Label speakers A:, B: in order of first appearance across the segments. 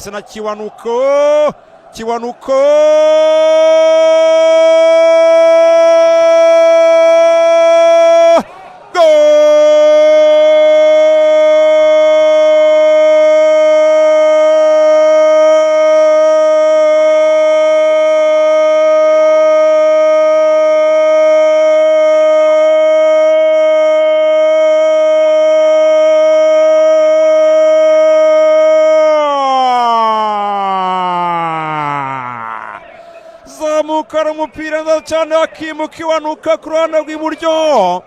A: na Kiwanuko zamukara umupira neza cyane Hakimu Kiwanuka ku ruhande rw'iburyo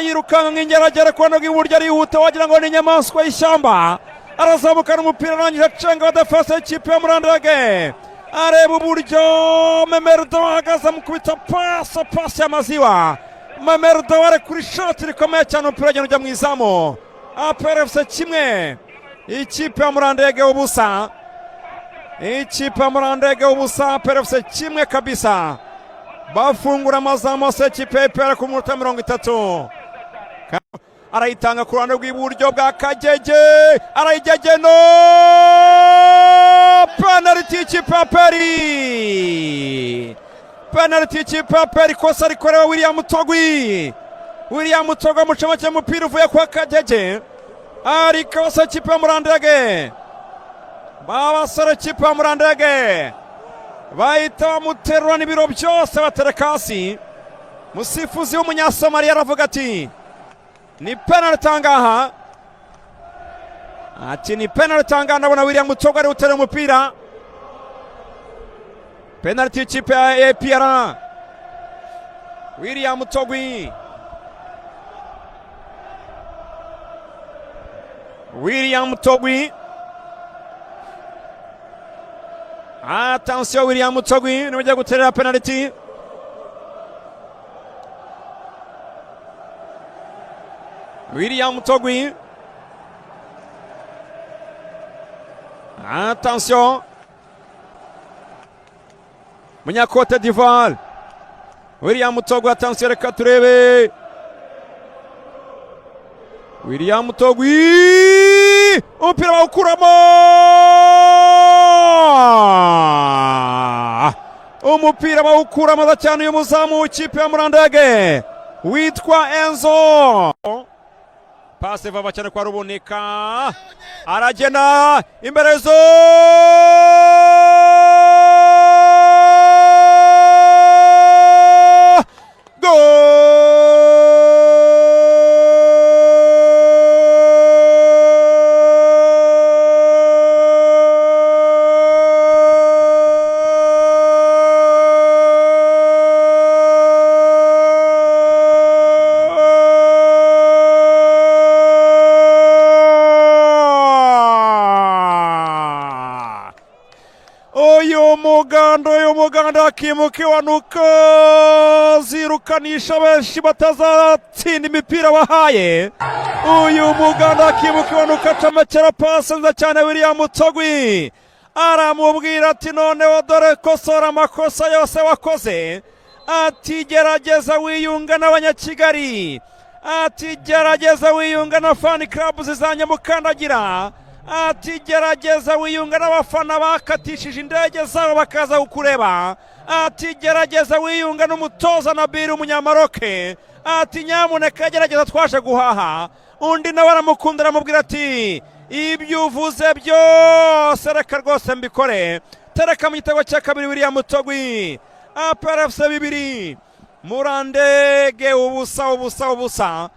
A: yirukanga nk'ingeragere ku ruhande rw'iburyo arihuta wagira ngo ni inyamaswa y'ishyamba arazamukana umupira arangije acenga defense y'ikipe ya Murandege areba uburyo Memerdo ahagaze amukubita pasi y'amaziwa Memerdo ari kuri shoti rikomeye cyane umupira ugenda ujya mu izamu APR FC kimwe ikipe ya Murandege ubusa ikipe ya Murandege ubusa APR FC kimwe kabisa bafungura amazamu ase ikipe ya APR ku minota 30 arayitanga ku ruhande rw'iburyo bwa Kagege arayigege no penalty ikipe ya APR ikipe ya APR ikosa rikorewe William Togwi mucomeke umupira uvuye kwa Kagege ariko ose ikipe ya Murandege babasore ikipe ya Murandege bahita bamuterura n'ibiro byose batereka hasi musifuzi w'umunyasomaliya aravuga ati ni penalty angaha ni penalty angaha ndabona William Togwi ari uterera umupira penalty ikipe ya APR William Togwi attention William Togwi niwe ugiye guterera penalty William Togwi attention Munyakote d'Ivoire William Togwi attention reka turebe William Togwi umupira bawukuramo umupira bawukuramo cyane uyu muzamu w'ikipe ya Murandege witwa Enzo pase vava cyane kwa Ruboneka aragena imbere zo umuganda Hakimu Kiwanuka zirukanisha benshi batazatsinda imipira bahaye uyu muganda Hakimu Kiwanuka acomekera pasi nziza cyane William Togwi aramubwira ati noneho dore kosora amakosa yose wakoze ati gerageza wiyunga n'abanyakigali ati gerageza wiyunga na fan club zizanyamukandagira ati gerageza wiyunga n'abafana bakatishije indege zabo bakaza kukureba ati gerageza wiyunga n'umutoza Nabil umunyamaroke ati nyamuneka gerageza twaje guhaha undi nawe aramukundira amubwira ati ibyo uvuze byose reka rwose mbikore tereka mu gitego cya kabiri William Togwi APR FC 2 Murandege ubusa